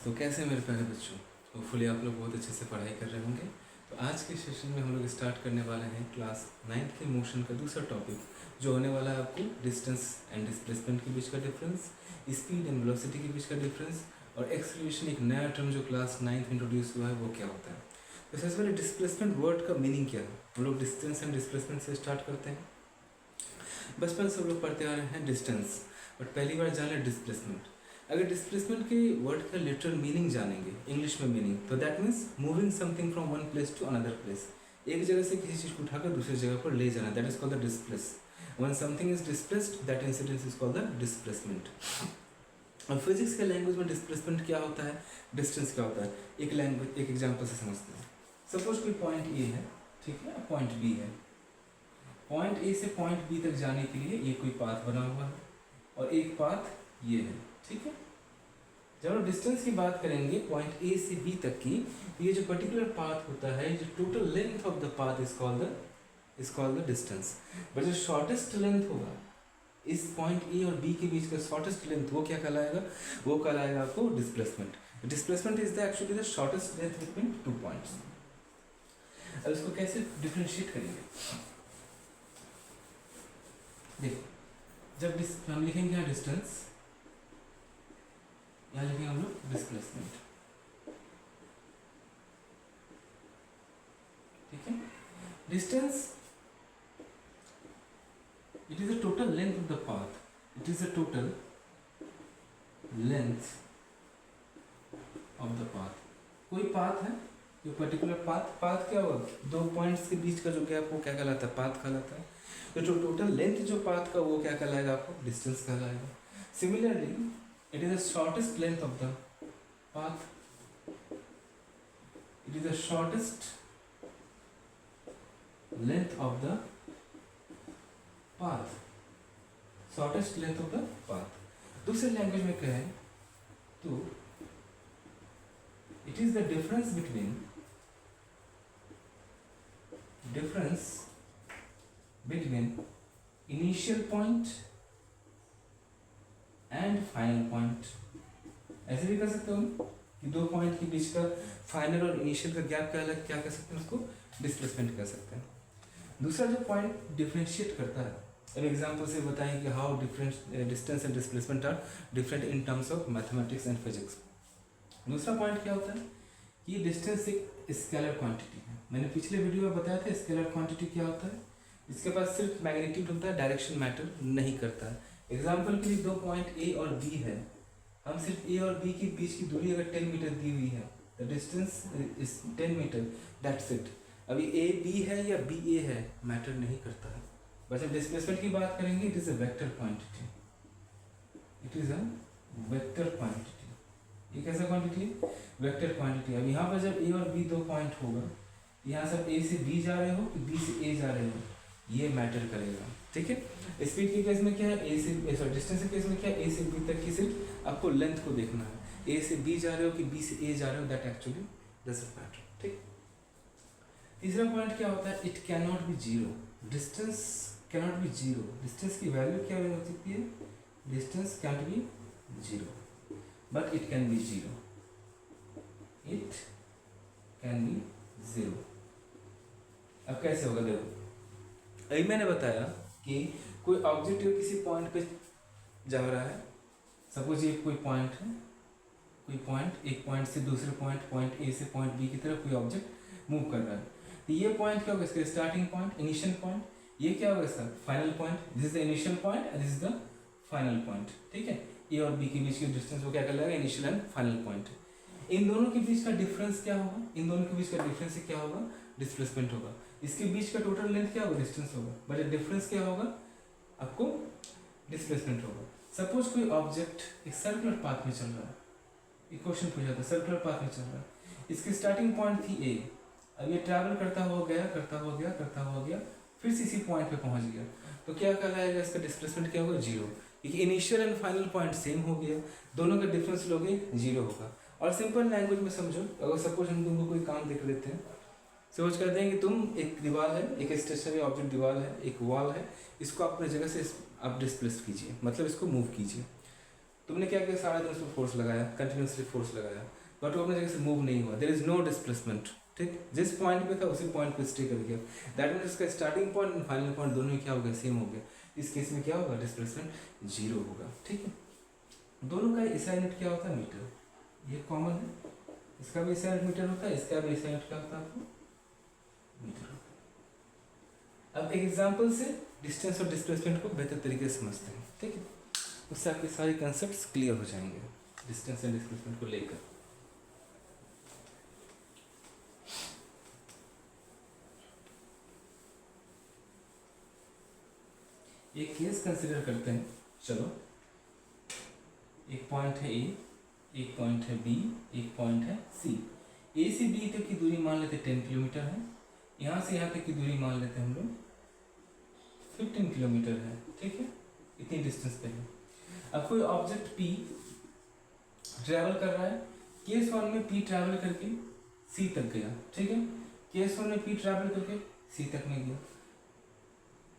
तो कैसे हैं मेरे प्यारे बच्चों। होपफुली आप लोग बहुत अच्छे से पढ़ाई कर रहे होंगे। तो आज के सेशन में हम लोग स्टार्ट करने वाले हैं क्लास 9th के मोशन का दूसरा टॉपिक, जो होने वाला है आपको डिस्टेंस एंड डिस्प्लेसमेंट के बीच का डिफरेंस, स्पीड एंड वेलोसिटी के बीच का डिफरेंस, और एक्सेलरेशन एक नया टर्म जो क्लास 9th में इंट्रोड्यूस हुआ है वो क्या होता है। तो सबसे पहले डिस्प्लेसमेंट वर्ड का मीनिंग क्या है, हम लोग डिस्टेंस एंड डिस्प्लेसमेंट से स्टार्ट करते हैं। बचपन से हम लोग पढ़ते आ रहे हैं डिस्टेंस, बट पहली बार जान लें डिस्प्लेसमेंट। अगर डिस्प्लेसमेंट के वर्ड का लिटरल मीनिंग जानेंगे इंग्लिश में मीनिंग, तो that means moving something from one place to another place. एक जगह से किसी चीज़ को उठाकर दूसरी जगह पर ले जाना, that is called the displace. When something is displaced, that incidence is called the displacement. और फिजिक्स के लैंग्वेज में डिस्प्लेसमेंट क्या होता है, डिस्टेंस क्या होता है, एक एग्जाम्पल से समझते हैं। सपोज कोई पॉइंट ए है, ठीक है, पॉइंट बी है। पॉइंट ए से पॉइंट बी तक जाने के लिए ये कोई पाथ बना हुआ है और एक पाथ ये है, ठीक है। जब हम डिस्टेंस की बात करेंगे पॉइंट ए से बी तक की, ये जो पर्टिकुलर पाथ होता है, जो total length of the path is called the distance. But जो शॉर्टेस्ट लेंथ होगा इस पॉइंट ए और बी के बीच का शॉर्टेस्ट लेंथ, वो क्या कहलाएगा, वो कहलाएगा आपको displacement. Displacement is the actually the shortest length between two points. अब इसको कैसे डिफरेंशिएट करेंगे, देखो, जब हम लिखेंगे यहाँ डिस्टेंस, यहाँ लिखेंगे हम लोग डिस्प्लेसमेंट, ठीक है। Distance it is the total length of the path, it is the total length of the path. कोई पाथ है, जो पर्टिकुलर पाथ क्या होगा, दो पॉइंट्स के बीच का जो गैप वो क्या कहलाता है, पाथ कहलाता है। तो जो टोटल लेंथ जो पाथ का वो क्या कहलाएगा, आपको डिस्टेंस कहलाएगा। Similarly it is the shortest length of the path, it is the shortest length of the path, shortest length of the path। दूसरे लैंग्वेज में कहें तो it is the difference between initial point and final point. ऐसे भी कर सकते हो कि दो पॉइंट के बीच का फाइनल और इनिशियल का गैप क्या कह सकते हैं, उसको डिस्प्लेसमेंट कह सकते हैं। दूसरा जो पॉइंट डिफरेंशिएट करता है, अब एग्जांपल से बताएं कि how different distance and displacement are different in terms of mathematics and physics. दूसरा पॉइंट क्या होता है कि डिस्टेंस एक स्केलर क्वांटिटी है। मैंने पिछले वीडियो में बताया था स्केलर क्वांटिटी क्या होता है, इसके पास सिर्फ मैग्नीट्यूड होता है, डायरेक्शन मैटर नहीं करता है। एग्जाम्पल के लिए दो पॉइंट ए और बी है, हम सिर्फ ए और बी के बीच की दूरी अगर 10 मीटर दी हुई है, the distance is 10 meter, that's it. अभी ए बी है या बी ए है मैटर नहीं करता है। बस जब डिस्प्लेसमेंट की बात करेंगे, it is a vector quantity, it is a vector quantity. ये कैसा क्वांटिटी है, वेक्टर क्वांटिटी। अब यहाँ पर जब ए और बी दो पॉइंट होगा, यहाँ सब ए से बी जा रहे हो कि बी से ए जा रहे हो, ये मैटर करेगा, ठीक है। स्पीड के केस में क्या है, ए से सॉरी डिस्टेंस के केस में क्या है, ए से बी तक की सिर्फ आपको लेंथ को देखना है। ए से बी जा रहे हो कि बी से ए जा रहे हो, दैट एक्चुअली डजंट मैटर, ठीक। तीसरा पॉइंट क्या होता है, it can not B zero, distance can not B zero. Distance की वैल्यू क्या हो सकती है, distance can be zero but it can be zero, it can be zero. अब कैसे होगा, देखो, अभी मैंने बताया कि कोई ऑब्जेक्ट किसी पॉइंट पे जा रहा है। सपोज ये कोई पॉइंट है, कोई पॉइंट, एक पॉइंट से दूसरे पॉइंट ए से पॉइंट बी की तरफ कोई ऑब्जेक्ट मूव कर रहा है। तो ये पॉइंट क्या होगा, इसका स्टार्टिंग पॉइंट, इनिशियल पॉइंट। ये क्या होगा, इसका final point. This is the initial point and this is the final point, ठीक है। ए और बी के बीच की डिस्टेंस वो क्या कहलाएगा, इनिशियल एंड फाइनल पॉइंट। इन दोनों के बीच का डिफरेंस क्या होगा, इन दोनों के बीच का डिफरेंस से क्या होगा, डिस्प्लेसमेंट होगा। इसके बीच का टोटल लेंथ क्या होगा, डिस्टेंस होगा, बट डिफरेंस क्या होगा, आपको डिस्प्लेसमेंट होगा। सपोज कोई ऑब्जेक्ट एक सर्कुलर पाथ में चल रहा है, एक क्वेश्चन पूछा था, सर्कुलर पाथ में चल रहा है, इसकी स्टार्टिंग पॉइंट थी ए, अब ये ट्रैवल करता हुआ गया, फिर से इसी पॉइंट पे पहुंच गया, तो क्या कहलाएगा, इसका डिस्प्लेसमेंट क्या होगा, जीरो। क्योंकि initial and final point same हो गया, दोनों का डिफरेंस लोगे जीरो होगा। और सिंपल लैंग्वेज में समझो, अगर सपोज हम तुमको कोई काम देख लेते हैं, सपोज करते हैं कि तुम एक दीवार है, एक स्टेशनरी ऑब्जेक्ट दीवार है, एक वॉल है, इसको अपने जगह से आप डिस्प्लेस कीजिए, मतलब इसको मूव कीजिए। तुमने क्या किया, सारा दिन उसमें फोर्स लगाया, कंटिन्यूसली फोर्स लगाया, बट वो अपने जगह से मूव नहीं हुआ, देयर इज नो डिस्प्लेसमेंट, ठीक, जिस पॉइंट पे था उसी पॉइंट पे स्टे कर गया, दैट मीन्स उसका starting point and final point दोनों ही क्या हो गया, सेम हो गया। इस केस में क्या होगा, डिस्प्लेसमेंट जीरो होगा, ठीक है। दोनों का एसआई यूनिट क्या होता है, मीटर, ये कॉमन है, इसका भी एसआई यूनिट मीटर होता है, इसका भी एसआई यूनिट क्या होता है आपको, मीटर। अब एक एग्जांपल से डिस्टेंस और डिस्प्लेसमेंट को बेहतर तरीके से समझते हैं, ठीक है, उससे आपके सारे कंसेप्ट्स क्लियर हो जाएंगे डिस्टेंस एंड डिस्प्लेसमेंट को लेकर। एक केस कंसिडर करते हैं, चलो, एक पॉइंट है ए, एक पॉइंट है बी, एक पॉइंट है सी। ए से बी तक की दूरी मान लेते 10 किलोमीटर है, यहाँ से यहाँ तक की दूरी मान लेते हैं हम लोग 15 किलोमीटर है, ठीक है, इतनी डिस्टेंस पे है। अब कोई ऑब्जेक्ट P ट्रैवल कर रहा है, केस 1 में P ट्रैवल करके C तक गया, ठीक है, केस 1 में P ट्रैवल करके C तक में गया।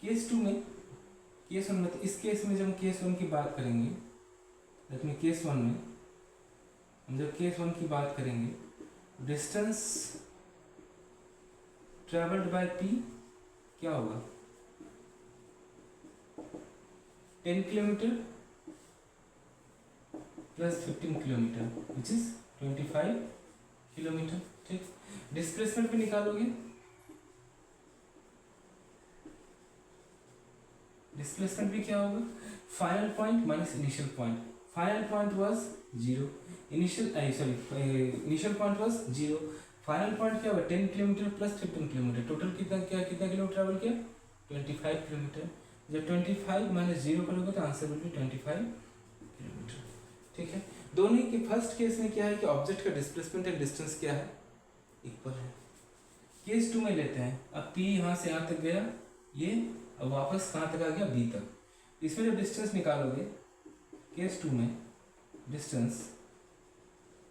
केस 2 में, केस 1 में, तो इस केस में जब हम केस 1 की बात करेंगे, लेकिन केस 1 में हम जब केस 1 की बात करेंगे, डिस्टेंस ट्रेवल्ड बाय P क्या होगा, 10 kilometre plus 15 kilometre which is 25 kilometre, ठीक। डिस्प्लेसमेंट भी निकालोगे, डिस्प्लेसमेंट भी क्या होगा, final point minus initial point, final point was 0, initial point was 0, final point क्या होगा 10 किलोमीटर प्लस 15 किलोमीटर, टोटल कितना किलोमीटर ट्रैवल किया, 25 किलोमीटर। जब 25 माइनस 0 करोगे तो आंसर विल बी 25 किलोमीटर, ठीक है। दोनों के फर्स्ट केस में क्या है कि ऑब्जेक्ट का डिस्प्लेसमेंट एंड डिस्टेंस क्या है, इक्वल है। केस 2 में लेते हैं, अब P यहाँ से यहाँ तक गया, ये अब वापस कहाँ तक आ गया, B तक, इसमें जब डिस्टेंस निकालोगे केस 2 में डिस्टेंस,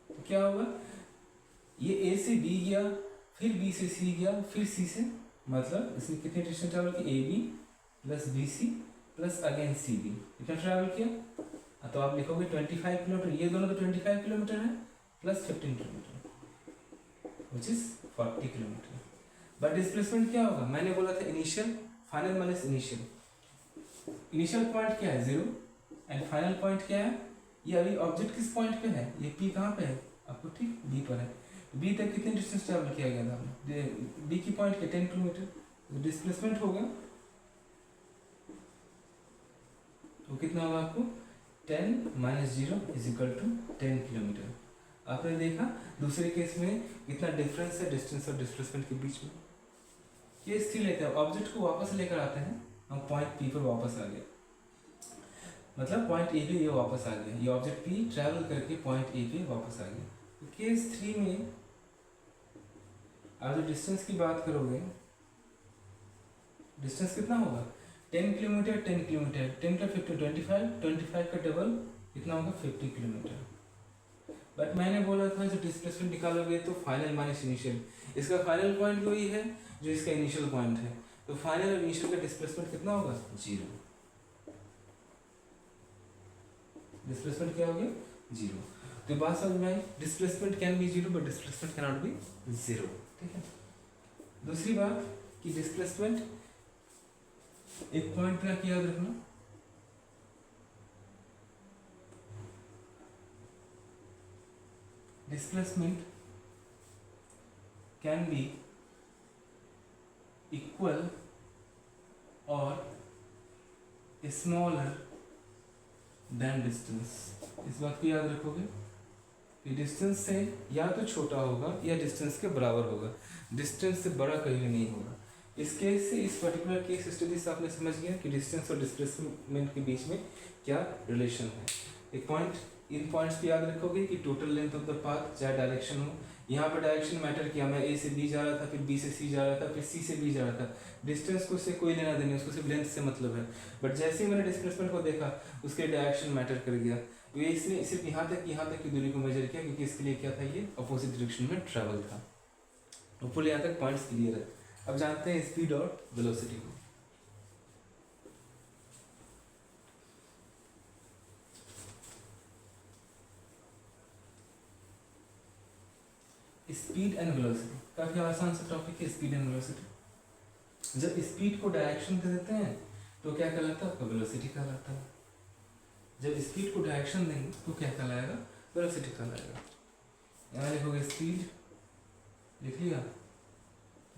तो क्या होगा, ये A से B गया, फिर B से C गया, फिर C से, मतलब इसमें कितनी डिस्टेंस ट्रैवल की, AB plus BC plus again CB, इतना ट्रैवल किया, तो आप लिखोगे 25 किलोमीटर, ये दोनों तो 25 किलोमीटर है, plus 15 kilometre which is 40 kilometre. But displacement क्या होगा, मैंने बोला था initial final minus initial, initial point क्या है 0 एंड फाइनल पॉइंट क्या है, ये अभी ऑब्जेक्ट किस पॉइंट पे है, ये P कहाँ पे है आपको, ठीक, B पर है, B तक कितनी डिस्टेंस ट्रैवल किया गया था आपने, B की पॉइंट के 10 किलोमीटर, तो डिस्प्लेसमेंट होगा, तो कितना होगा आपको 10 minus 0 is equal to 10 kilometer. आपने देखा दूसरे केस में कितना डिफरेंस है डिस्टेंस और डिस्प्लेसमेंट के बीच में। केस 3 लेते हैं, ऑब्जेक्ट को वापस लेकर आते हैं, हम पॉइंट P पर वापस आ गए, मतलब पॉइंट A पे ये वापस आ गया, ये ऑब्जेक्ट P ट्रैवल करके पॉइंट A पे वापस आ गया। तो केस 3 में आप जो डिस्टेंस की बात करोगे, डिस्टेंस कितना होगा 10 किलोमीटर 10 किलोमीटर 10 का 50 25 का डबल कितना होगा 50 किलोमीटर। बट मैंने बोला था जो डिस्प्लेसमेंट निकालोगे तो फाइनल माइनस इनिशियल, इसका फाइनल पॉइंट वही है जो इसका इनिशियल पॉइंट है, तो फाइनल और इनिशियल का डिस्प्लेसमेंट कितना होगा 0, डिस्प्लेसमेंट क्या हो गया 0। तो बात समझ में आई, displacement can be 0 but displacement can not be 0, ठीक है। दूसरी बात कि डिस्प्लेसमेंट एक पॉइंट पे याद रखना, डिस्प्लेसमेंट कैन बी इक्वल और स्मॉलर देन डिस्टेंस। इस बात को याद रखोगे कि डिस्टेंस से या तो छोटा होगा या डिस्टेंस के बराबर होगा, डिस्टेंस से बड़ा कभी भी नहीं होगा। इस केस से, इस पर्टिकुलर केस स्टडी से आपने समझ गया कि डिस्टेंस और डिस्प्लेसमेंट के बीच में क्या रिलेशन है। एक पॉइंट, इन पॉइंट्स पे याद रखोगे कि total length of the path चाहे डायरेक्शन हो, यहाँ पर डायरेक्शन मैटर किया, मैं A से B जा रहा था, फिर B से C जा रहा था, फिर C से B जा रहा था, डिस्टेंस को उससे कोई लेना देना, उसको सिर्फ लेंथ से मतलब है। बट जैसे ही मैंने डिस्प्लेसमेंट को देखा उसके डायरेक्शन मैटर कर गया, ये इसने सिर्फ यहाँ तक की दूरी को मेजर किया क्योंकि इसके लिए क्या था, ये अपोजिट डायरेक्शन में ट्रैवल था। होपफुली यहाँ तक पॉइंट्स क्लियर है। अब जानते हैं स्पीड और वेलोसिटी को। स्पीड एंड वेलोसिटी, काफ़ी आसान सा टॉपिक है स्पीड एंड वेलोसिटी। जब स्पीड को डायरेक्शन दे देते हैं तो क्या कहलाता है, आपका वेलोसिटी कहलाता है। जब स्पीड को डायरेक्शन देंगे तो क्या कहलाएगा, वेलोसिटी कहलाएगा। यहाँ लिखोगे स्पीड, लिख लिया,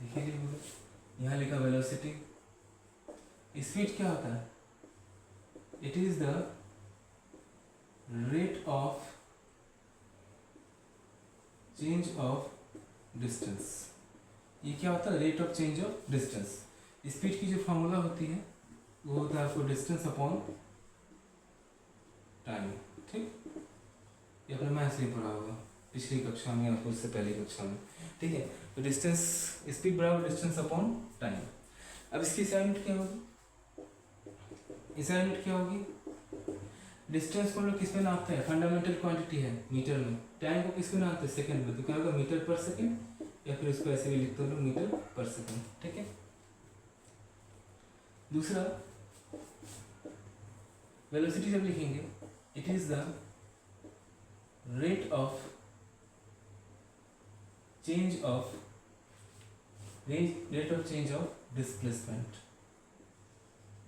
लिख ही लिखोगे, यहाँ लिखा वेलोसिटी। स्पीड क्या होता है, it is the rate of change of distance. ये क्या होता है, rate of change of distance. Speed की जो फॉर्मूला होती है वो होता है आपको डिस्टेंस अपॉन टाइम। ठीक, ये अपने मैथ्स में पढ़ा होगा पिछली कक्षा में या फिर उससे पहली कक्षा में। ठीक है, तो डिस्टेंस, स्पीड बराबर डिस्टेंस अपॉन टाइम। अब इसकी असाइनमेंट क्या होगी, असाइनमेंट क्या होगी, डिस्टेंस को हम लोग किस में नापते हैं, फंडामेंटल क्वांटिटी है मीटर में, टाइम को किस में नापते हैं, सेकंड में, तो क्या होगा मीटर पर सेकंड, या फिर उसको ऐसे भी लिखते हो मीटर पर सेकंड। ठीक है, दूसरा वेलोसिटी जब लिखेंगे, it is the rate of change of displacement.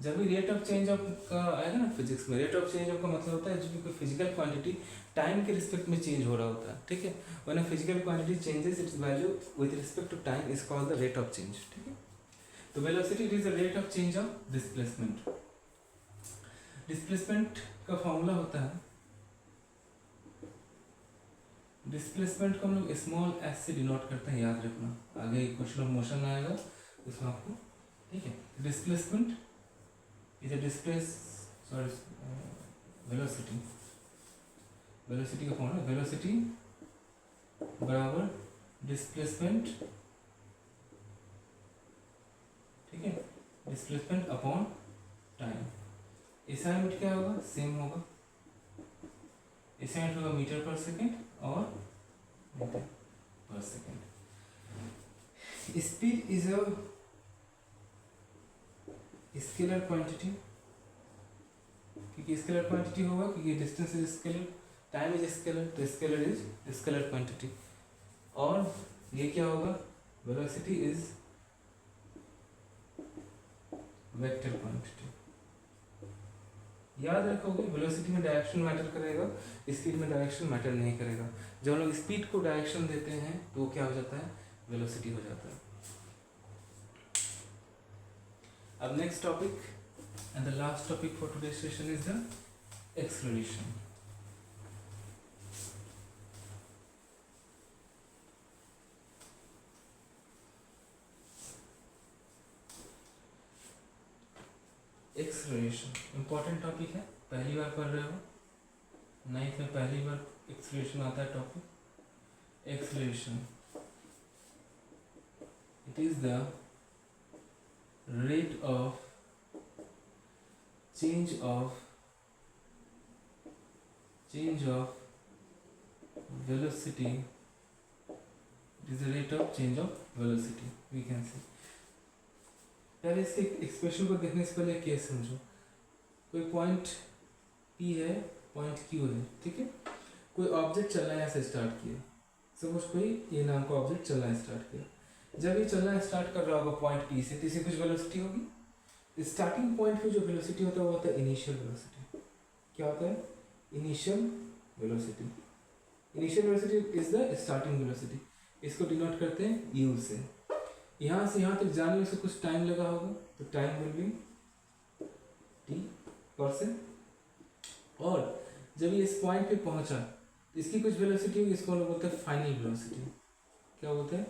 जब भी रेट ऑफ चेंज ऑफ का आएगा ना फिजिक्स में, रेट ऑफ चेंज ऑफ का मतलब होता है जब भी कोई फिजिकल क्वांटिटी टाइम के रिस्पेक्ट में चेंज हो रहा होता है। ठीक है, when physical quantity changes its value with respect to time is called the rate of change. ठीक है, तो velocity it is the rate of change of displacement. Displacement का फॉर्मूला होता है, डिस्प्लेसमेंट को हम लोग स्मॉल एस से डिनोट करते हैं, याद रखना। आगे क्वेश्चन ऑफ मोशन आएगा उसमें आपको। ठीक है, displacement is a velocity, velocity का फॉर्मूला, वेलोसिटी बराबर डिस्प्लेसमेंट। ठीक है, डिस्प्लेसमेंट अपॉन टाइम। असाइनमेंट क्या होगा, सेम होगा, असाइनमेंट होगा मीटर पर सेकेंड और मीटर पर second. Speed is a scalar quantity, क्योंकि स्केलर क्वांटिटी होगा क्योंकि distance is scalar, time is scalar, तो स्केलर इज स्केलर क्वांटिटी। और ये क्या होगा, वेलोसिटी इज वेक्टर क्वांटिटी। याद रखोगे वेलोसिटी में डायरेक्शन मैटर करेगा, स्पीड में डायरेक्शन मैटर नहीं करेगा। जब हम लोग स्पीड को डायरेक्शन देते हैं तो क्या हो जाता है, वेलोसिटी हो जाता है। अब next topic and the last topic for today session is the acceleration. Acceleration important topic है, पहली बार पढ़ रहे हो, नाइन्थ में पहली बार एक्सेलरेशन आता है topic. Acceleration it is the rate of change of velocity, it is the rate of change of velocity we can say। पहले इसके एक्सप्रेशन को देखने से पहले केस समझो। कोई पॉइंट P है, पॉइंट Q है, ठीक है, कोई ऑब्जेक्ट चलना है, ऐसे स्टार्ट किया, सपोज कोई ए नाम का ऑब्जेक्ट चलना है स्टार्ट किया। जब ये चलना स्टार्ट कर रहा होगा पॉइंट P से, तो इसे कुछ वेलोसिटी होगी। स्टार्टिंग पॉइंट पे जो वेलोसिटी होता है वो होता है इनिशियल वेलोसिटी। क्या होता है, initial velocity. Initial velocity is the starting velocity. इसको डिनोट करते हैं U से। यहाँ से यहाँ तक जाने में से कुछ टाइम लगा होगा, तो time will be t percent. और जब ये इस पॉइंट पे पहुंचा तो इसकी कुछ वेलोसिटी होगी, इसको हम लोग बोलते हैं फाइनल वेलोसिटी। क्या बोलते हैं,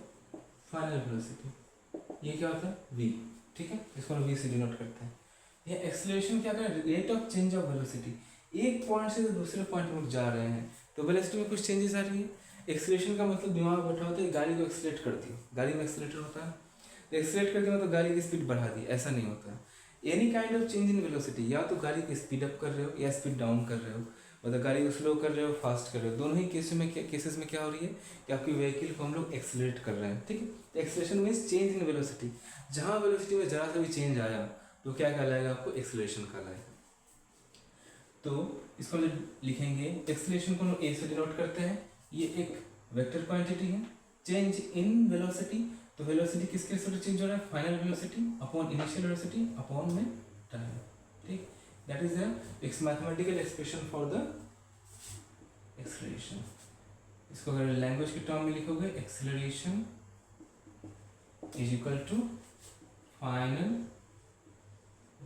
फाइनल वेलोसिटी। ये क्या होता है, v। ठीक है, इसको हम v से डिनोट करते हैं। ये एक्सेलरेशन क्या कर रहा है, rate of change of velocity. एक पॉइंट से दूसरे पॉइंट में जा रहे हैं तो वेलोसिटी में कुछ चेंजेस आ रही है। एक्सेलरेशन का मतलब दिमाग बैठा होता है, गाड़ी को एक्सेलरेट करती है, गाड़ी में एक्सेलरेटर होता है, तो एक्सेलरेट करके मतलब गाड़ी की स्पीड बढ़ा दी, ऐसा नहीं होता। Any kind of change in velocity, या तो गाड़ी की स्पीड अप कर रहे हो या स्पीड डाउन कर रहे हो, मतलब गाड़ी को स्लो कर रहे हो, फास्ट कर रहे हो, दोनों ही केसेस में क्या हो रही है कि आपकी व्हीकल को हम लोग एक्सेलरेट कर रहे हैं। ठीक है, तो acceleration means change in velocity. जहाँ वेलोसिटी में जरा सा भी चेंज आया तो क्या कहलाएगा, आपको एक्सेलरेशन कहलाएगा। तो इसको हम लिखेंगे, एक्सेलरेशन को हम ए से डिनोट करते हैं। ये एक वेक्टर क्वांटिटी है, चेंज इन वेलोसिटी, तो वेलोसिटी किसके साथ चेंज हो रहा है, final velocity upon initial velocity upon में टाइम, ठीक, that is the mathematical expression for the acceleration. इसको अगर लैंग्वेज के टर्म में लिखोगे, acceleration is equal to final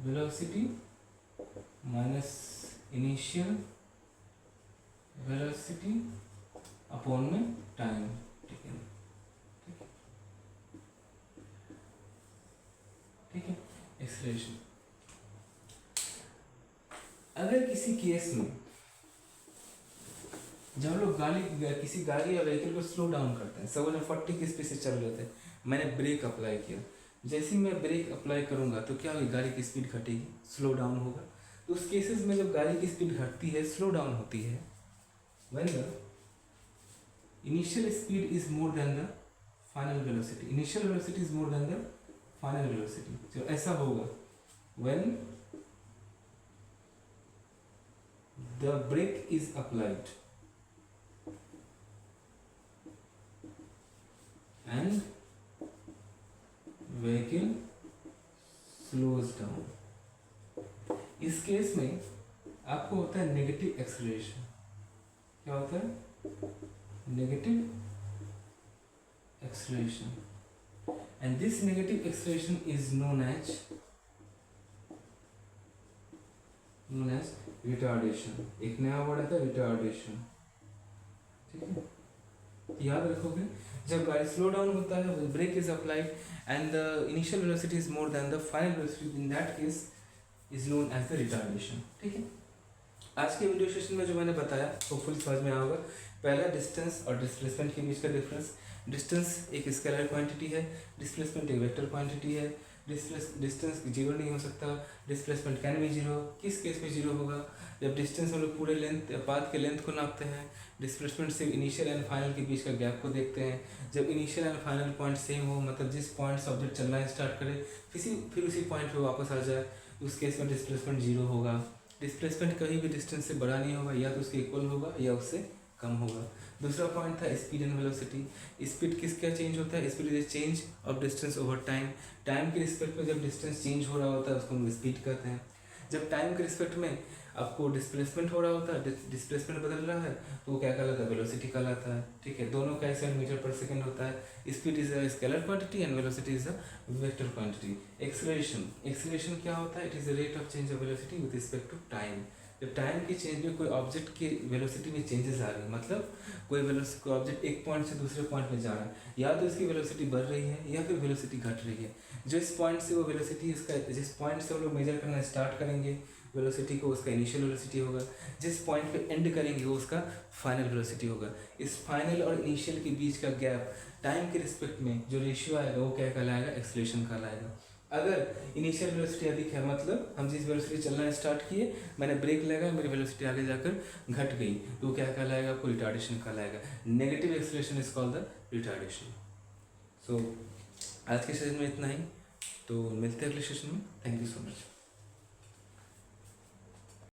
velocity minus initial velocity upon में टाइम, ठीक है, ठीक है, एक्सेलरेशन। अगर किसी केस में जब हम लोग किसी गाड़ी या व्हीकल को स्लो डाउन करते हैं, सपोज 40 की स्पीड से चल रहे थे, मैंने ब्रेक अप्लाई किया, जैसे ही मैं ब्रेक अप्लाई करूंगा तो क्या होगी, गाड़ी की स्पीड घटेगी, स्लो डाउन होगा। तो उस केसेस में जब गाड़ी की स्पीड घटती है, स्लो डाउन होती है, when the initial speed is more than the final velocity, initial velocity is more than the final velocity, तो ऐसा होगा when the brake is applied and vehicle slows down। इस केस में आपको होता है नेगेटिव एक्सेलरेशन, क्या होता है, negative acceleration, and this negative acceleration is known as retardation. एक नया वर्ड आता है रिटार्डेशन, ठीक है, याद रखोगे। जब गाड़ी स्लो डाउन होता है, brake is applied and the initial velocity is more than the final velocity, in that case is known as the retardation, ठीक है। आज के वीडियो सेशन में जो मैंने बताया होपफुली समझ में आया होगा। पहला, डिस्टेंस और डिस्प्लेसमेंट के बीच का डिफरेंस। डिस्टेंस एक स्केलर क्वांटिटी है, डिस्प्लेसमेंट एक वेक्टर क्वांटिटी है। डिस्टेंस जीरो नहीं हो सकता, डिस्प्लेसमेंट कैन बी जीरो। किस केस में जीरो होगा, जब डिस्टेंस हम लोग पूरे लेंथ पाथ के लेंथ को नापते हैं, डिस्प्लेसमेंट से इनिशियल एंड फाइनल के बीच का गैप को देखते हैं। जब initial and final point same हो, मतलब जिस पॉइंट से ऑब्जेक्ट चलना स्टार्ट करे फिर उसी पॉइंट पे वापस आ जाए, उस केस में डिस्प्लेसमेंट जीरो होगा। डिस्प्लेसमेंट कहीं भी डिस्टेंस से बड़ा नहीं होगा, या तो उसके इक्वल होगा या उससे कम होगा। दूसरा पॉइंट था स्पीड एंड वेलोसिटी। स्पीड किसका चेंज होता है, speed is change of distance over time. Time के रिस्पेक्ट में जब डिस्टेंस चेंज हो रहा होता है उसको हम स्पीड कहते हैं। जब टाइम के रिस्पेक्ट में आपको डिस्प्लेसमेंट हो रहा होता है, डिस्प्लेसमेंट बदल रहा है, तो वो क्या कहलाता है, वेलोसिटी कहलाता है, ठीक है। दोनों का ऐसे मीटर पर सेकंड होता है। Speed is a scalar quantity and velocity is a vector quantity. Acceleration क्या होता है, it is the rate of change of velocity with respect to time. जब टाइम के चेंज में कोई ऑब्जेक्ट की वेलोसिटी में चेंजेस आ रही है, मतलब कोई ऑब्जेक्ट एक पॉइंट से दूसरे पॉइंट में जा रहा है, या तो इसकी वेलोसिटी बढ़ रही है या फिर वेलोसिटी घट रही है। जिस पॉइंट से वो वेलोसिटी जिस पॉइंट से वो लोग मेजर करना स्टार्ट करेंगे वेलोसिटी को, उसका इनिशियल वेलोसिटी होगा। जिस पॉइंट पे एंड करेंगे वो उसका फाइनल वेलोसिटी होगा। इस फाइनल और इनिशियल के बीच का गैप टाइम के रिस्पेक्ट में जो रेशियो आएगा वो क्या कहलाएगा, एक्सेलरेशन कहलाएगा। अगर इनिशियल वेलोसिटी अधिक है, मतलब हम जिस वेलोसिटी चलना स्टार्ट किए, मैंने ब्रेक लगा, मेरी वेलोसिटी आगे जाकर घट गई, तो क्या कहलाएगा, आपको रिटार्डेशन कहलाएगा। Negative acceleration is called the retardation. So आज के सेशन में इतना ही, तो मिलते हैं अगले सेशन में। Thank you so much.